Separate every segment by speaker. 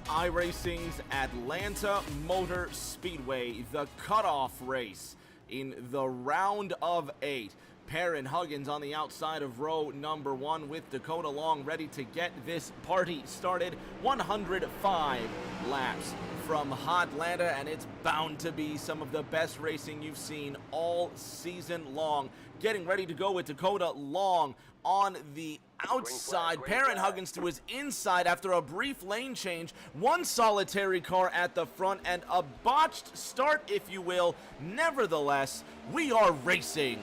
Speaker 1: iRacing's Atlanta Motor Speedway, the cutoff race in the round of 8. Perrin Huggins on the outside of row number 1 with Dakota Long ready to get this party started. 105 laps from Hotlanta, and it's bound to be some of the best racing you've seen all season long. Getting ready to go with Dakota Long on the outside. Perrin Huggins to his inside after a brief lane change. One solitary car at the front and a botched start, if you will. Nevertheless, we are racing.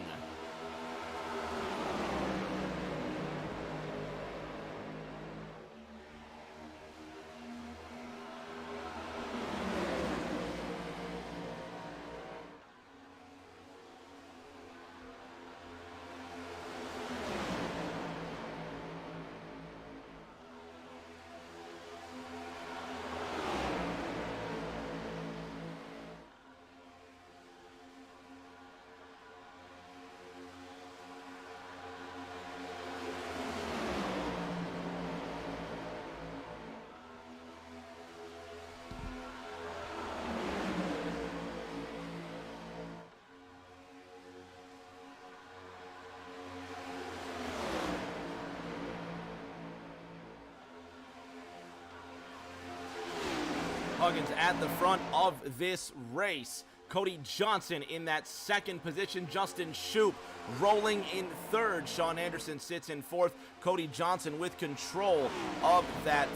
Speaker 1: Huggins at the front of this race. Cody Johnson in that second position. Justin Shoup rolling in third. Sean Anderson sits in fourth. Cody Johnson with control of that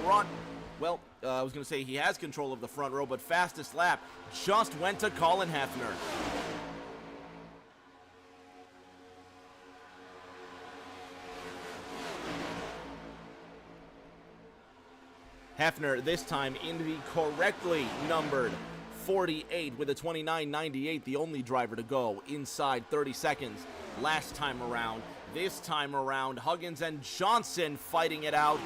Speaker 1: front. Well, I was going to say he has control of the front row, but fastest lap just went to Colin Hefner. Hefner this time in the correctly numbered 48 with a 29.98, the only driver to go inside 30 seconds last time around. This time around, Huggins and Johnson fighting it out.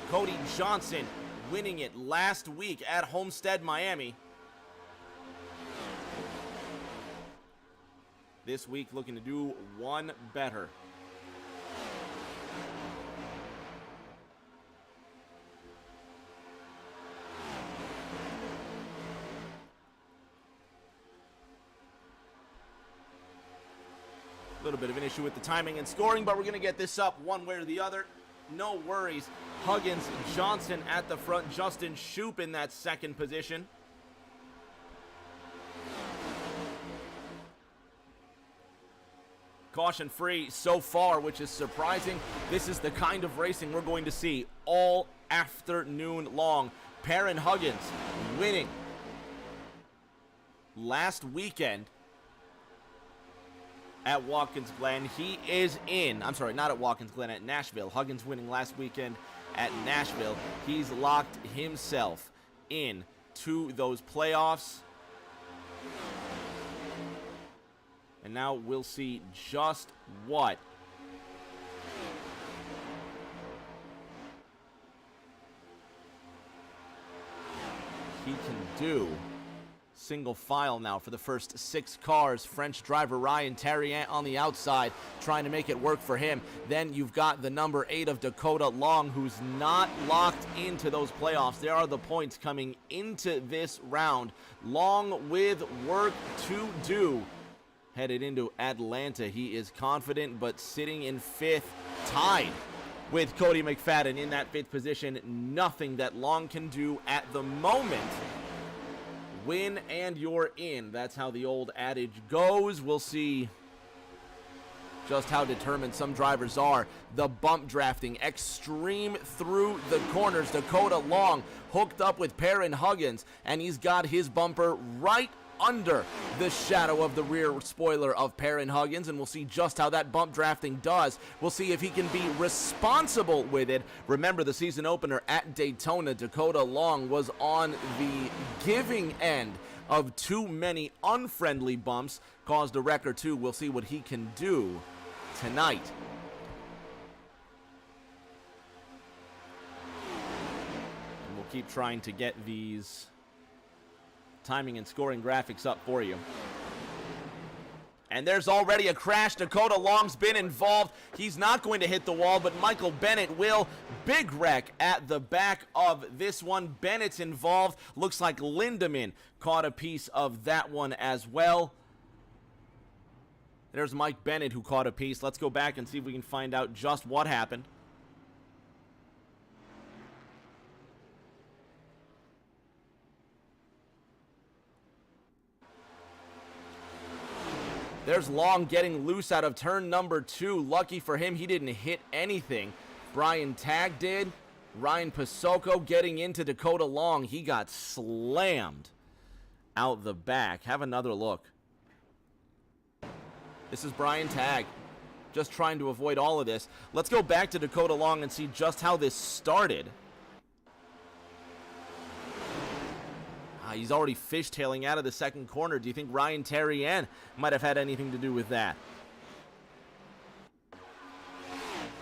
Speaker 1: Cody Johnson winning it last week at Homestead, Miami. This week looking to do one better. A little bit of an issue with the timing and scoring, but we're going to get this up one way or the other. No worries. Huggins, Johnson at the front. Justin Shoup in that second position. Caution free so far, which is surprising. This is the kind of racing we're going to see all afternoon long. Perrin Huggins winning last weekend at Watkins Glen. He is in, I'm sorry, not at Watkins Glen, at Nashville. Huggins winning last weekend at Nashville. He's locked himself in to those playoffs. And now we'll see just what he can do. Single file now for the first 6 cars. French driver Ryan Terrien on the outside trying to make it work for him. Then you've got the number 8 of Dakota Long, who's not locked into those playoffs. There are the points coming into this round. Long with work to do. Headed into Atlanta. He is confident, but sitting in 5th, tied with Cody McFadden in that 5th position. Nothing that Long can do at the moment. Win and you're in. That's how the old adage goes. We'll see just how determined some drivers are. The bump drafting, extreme through the corners. Dakota Long hooked up with Perrin Huggins, and he's got his bumper right under the shadow of the rear spoiler of Perrin Huggins, and we'll see just how that bump drafting does. We'll see if he can be responsible with it. Remember, the season opener at Daytona, Dakota Long was on the giving end of too many unfriendly bumps, caused a wreck or two. We'll see what he can do tonight. And we'll keep trying to get these timing and scoring graphics up for you. And there's already a crash. Dakota Long's been involved. He's not going to hit the wall, but Michael Bennett will. Big wreck at the back of this one. Bennett's involved. Looks like Lindemann caught a piece of that one as well. There's Mike Bennett who caught a piece. Let's go back and see if we can find out just what happened. There's Long getting loose out of turn number 2. Lucky for him, he didn't hit anything. Brian Tagg did. Ryan Pasoko getting into Dakota Long. He got slammed out the back. Have another look. This is Brian Tagg, just trying to avoid all of this. Let's go back to Dakota Long and see just how this started. He's already fishtailing out of the second corner. Do you think Ryan Terrien might have had anything to do with that?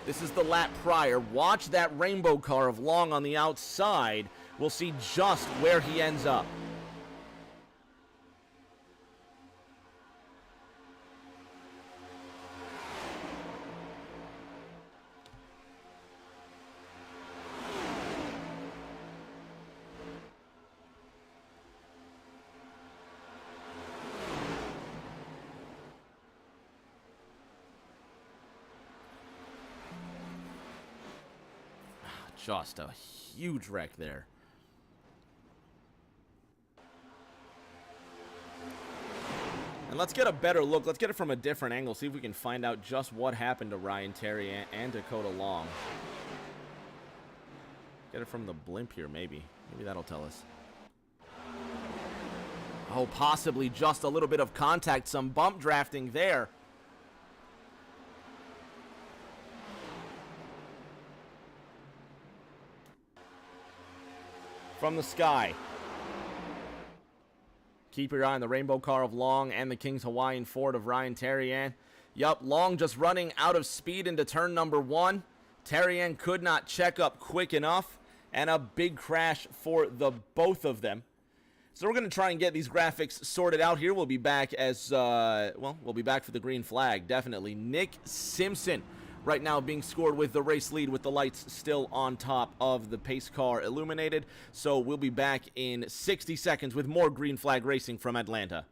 Speaker 1: This is the lap prior. Watch that rainbow car of Long on the outside. We'll see just where he ends up. Just a huge wreck there. And let's get a better look. Let's get it from a different angle. See if we can find out just what happened to Ryan Terry and Dakota Long. Get it from the blimp here, maybe. Maybe that'll tell us. Oh, possibly just a little bit of contact. Some bump drafting there. From the sky. Keep your eye on the rainbow car of Long and the King's Hawaiian Ford of Ryan Terrien. Yup, Long just running out of speed into turn number 1. Terrien could not check up quick enough, and a big crash for the both of them. So we're going to try and get these graphics sorted out here. We'll be back as, we'll be back for the green flag, definitely. Nick Simpson right now being scored with the race lead with the lights still on top of the pace car illuminated. So we'll be back in 60 seconds with more green flag racing from Atlanta.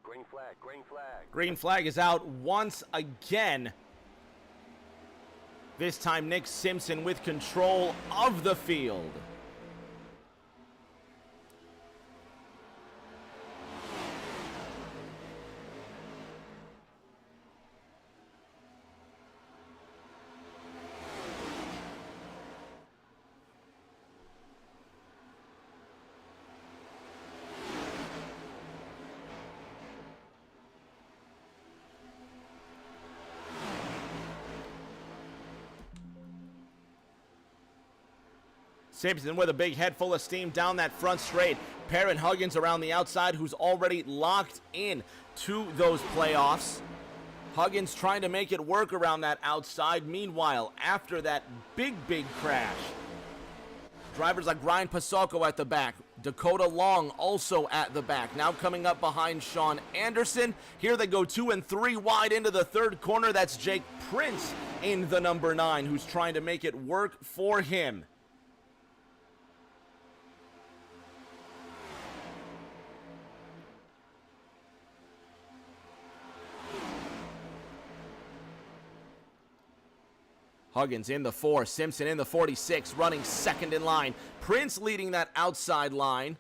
Speaker 2: Green flag, green flag.
Speaker 1: Green flag is out once again. This time Nick Simpson with control of the field. Simpson with a big head full of steam down that front straight. Perrin Huggins around the outside, who's already locked in to those playoffs. Huggins trying to make it work around that outside. Meanwhile, after that big crash, drivers like Ryan Pasocco at the back. Dakota Long also at the back. Now coming up behind Sean Anderson. Here they go 2 and 3 wide into the third corner. That's Jake Prince in the number 9, who's trying to make it work for him. Huggins in the 4, Simpson in the 46, running second in line. Prince leading that outside line.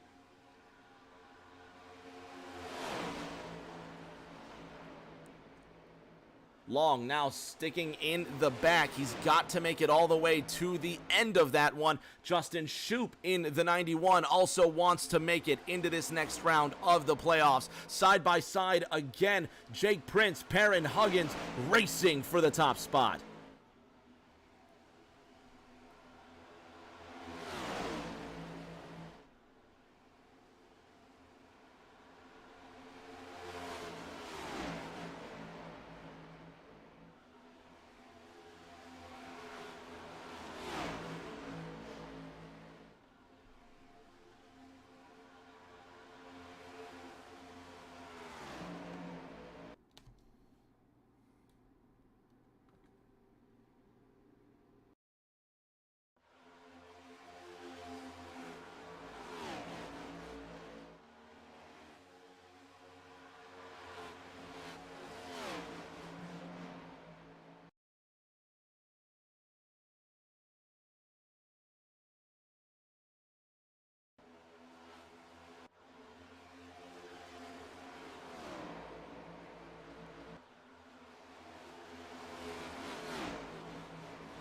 Speaker 1: Long now sticking in the back. He's got to make it all the way to the end of that one. Justin Shoup in the 91 also wants to make it into this next round of the playoffs. Side by side again, Jake Prince, Perrin Huggins racing for the top spot.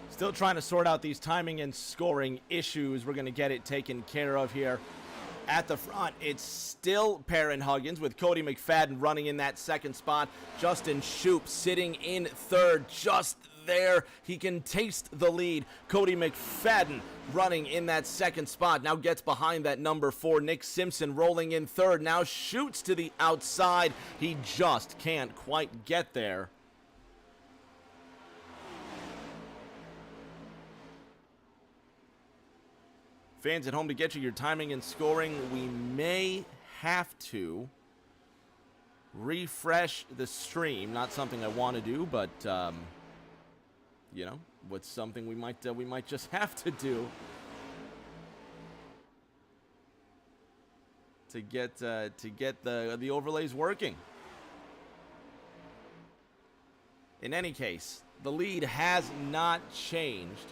Speaker 1: Still trying to sort out these timing and scoring issues. We're going to get it taken care of here. At the front, it's still Perrin Huggins with Cody McFadden running in that second spot. Justin Shoup sitting in third, just there. He can taste the lead. Cody McFadden running in that second spot. Now gets behind that number 4. Nick Simpson rolling in third. Now shoots to the outside. He just can't quite get there. Fans at home, to get you your timing and scoring, we may have to refresh the stream. Not something I want to do, but you know, what's something we might just have to do to get the overlays working. In any case, the lead has not changed.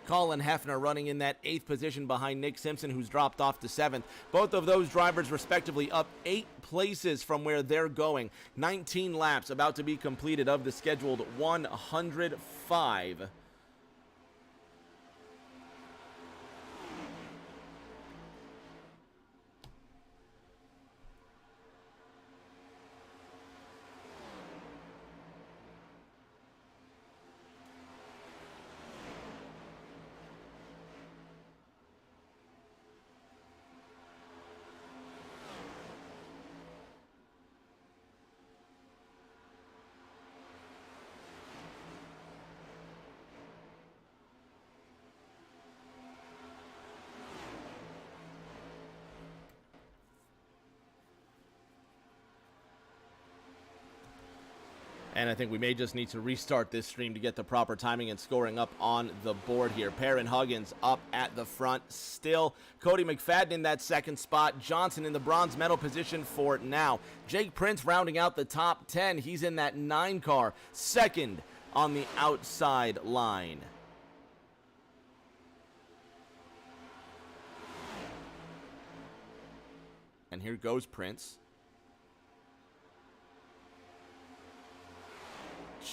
Speaker 1: Colin Hefner running in that 8th position behind Nick Simpson, who's dropped off to 7th. Both of those drivers respectively up 8 places from where they're going. 19 laps about to be completed of the scheduled 105. And I think we may just need to restart this stream to get the proper timing and scoring up on the board here. Perrin Huggins up at the front still. Cody McFadden in that second spot. Johnson in the bronze medal position for now. Jake Prince rounding out the top 10. He's in that 9 car. Second on the outside line. And here goes Prince.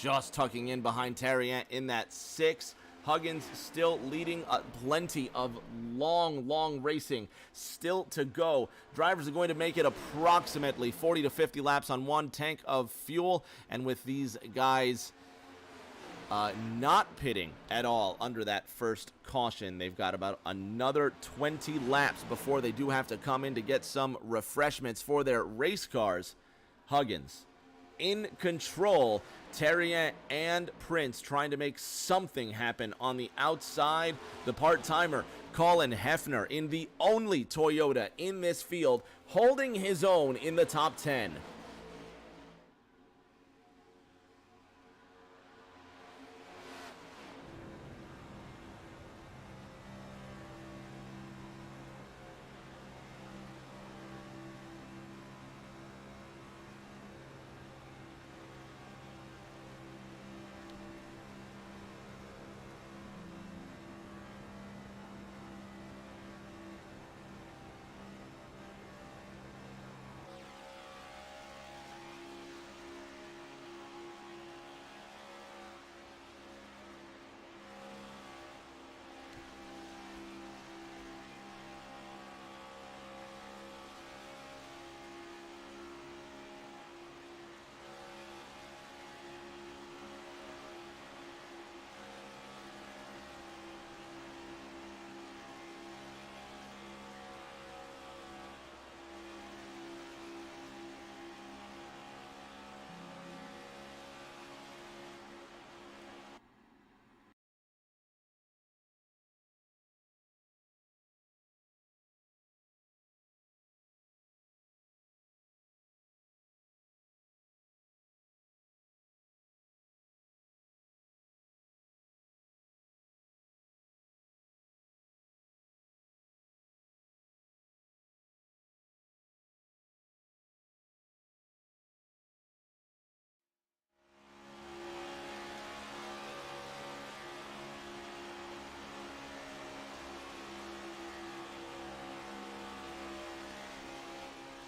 Speaker 1: Just tucking in behind Tariant in that 6. Huggins still leading, plenty of long racing still to go. Drivers are going to make it approximately 40 to 50 laps on 1 tank of fuel. And with these guys not pitting at all under that first caution. They've got about another 20 laps before they do have to come in to get some refreshments for their race cars. Huggins in control. Terrien and Prince trying to make something happen on the outside. The part-timer, Colin Hefner, in the only Toyota in this field, holding his own in the top 10.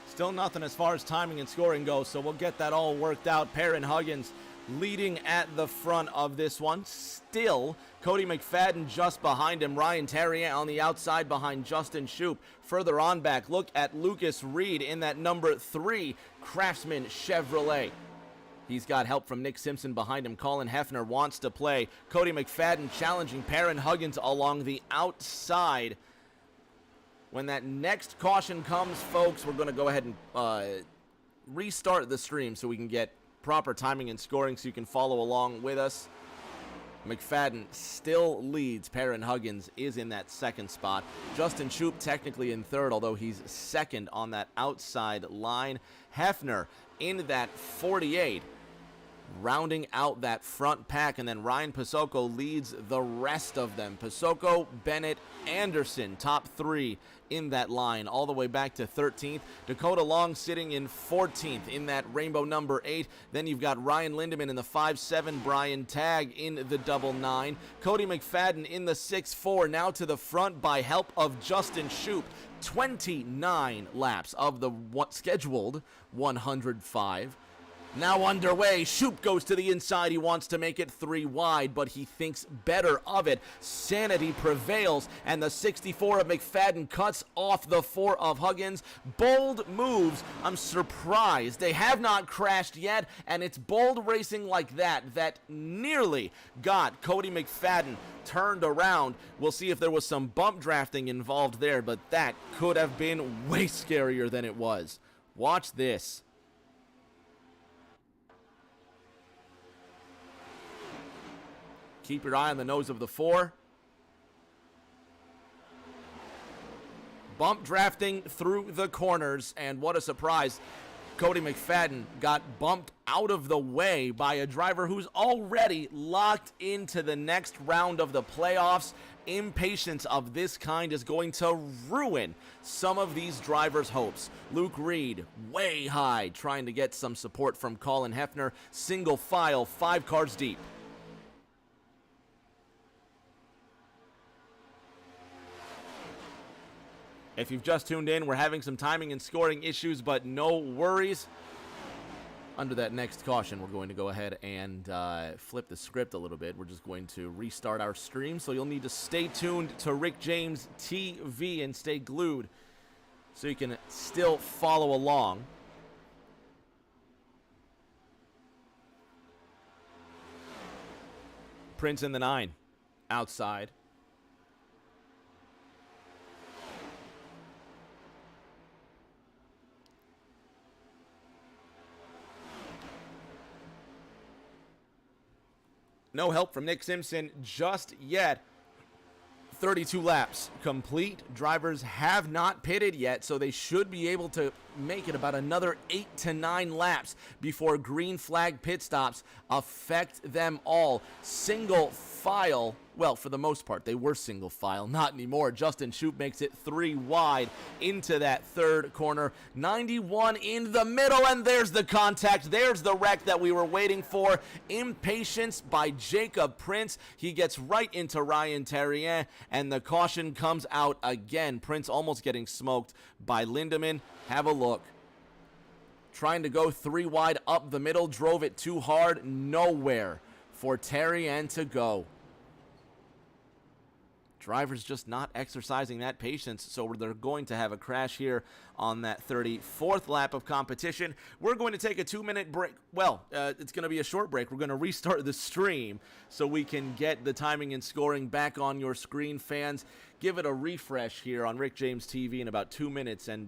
Speaker 1: Still nothing as far as timing and scoring goes, so we'll get that all worked out. Perrin Huggins leading at the front of this one. Still, Cody McFadden just behind him. Ryan Terrien on the outside behind Justin Shoup. Further on back, look at Lucas Reed in that number 3 Craftsman Chevrolet. He's got help from Nick Simpson behind him. Colin Hefner wants to play. Cody McFadden challenging Perrin Huggins along the outside. When that next caution comes, folks, we're going to go ahead and restart the stream so we can get proper timing and scoring so you can follow along with us. McFadden still leads. Perrin Huggins is in that second spot. Justin Shoup technically in third, although he's second on that outside line. Hefner in that 48, rounding out that front pack, and then Ryan Pasoko leads the rest of them. Pasoko, Bennett, Anderson, top 3 in that line, all the way back to 13th. Dakota Long sitting in 14th in that rainbow number 8. Then you've got Ryan Lindemann in the 5-7, Brian Tagg in the double 9. Cody McFadden in the 6-4, now to the front by help of Justin Shoup. 29 laps of the scheduled 105. Now underway, Shoup goes to the inside. He wants to make it 3 wide, but he thinks better of it. Sanity prevails, and the 64 of McFadden cuts off the 4 of Huggins. Bold moves. I'm surprised. They have not crashed yet, and it's bold racing like that that nearly got Cody McFadden turned around. We'll see if there was some bump drafting involved there, but that could have been way scarier than it was. Watch this. Keep your eye on the nose of the 4. Bump drafting through the corners, and what a surprise. Cody McFadden got bumped out of the way by a driver who's already locked into the next round of the playoffs. Impatience of this kind is going to ruin some of these drivers' hopes. Luke Reed, way high, trying to get some support from Colin Hefner. Single file, 5 cars deep. If you've just tuned in, we're having some timing and scoring issues, but no worries. Under that next caution, we're going to go ahead and flip the script a little bit. We're just going to restart our stream, so you'll need to stay tuned to Rick James TV and stay glued so you can still follow along. Prince in the 9. Outside. No help from Nick Simpson just yet. 32 laps complete. Drivers have not pitted yet, so they should be able to make it about another 8 to 9 laps before green flag pit stops affect them all. Single file, well, for the most part, they were single file, not anymore. Justin Shoup makes it 3 wide into that third corner. 91 in the middle, and there's the contact. There's the wreck that we were waiting for. Impatience by Jacob Prince. He gets right into Ryan Terrien, and the caution comes out again. Prince almost getting smoked by Lindemann. Have a look. Trying to go 3 wide up the middle, drove it too hard. Nowhere for Terrien to go. Drivers just not exercising that patience, so they're going to have a crash here on that 34th lap of competition. We're going to take a 2-minute break. Well, it's going to be a short break. We're going to restart the stream so we can get the timing and scoring back on your screen, fans. Give it a refresh here on Rick James TV in about 2 minutes, and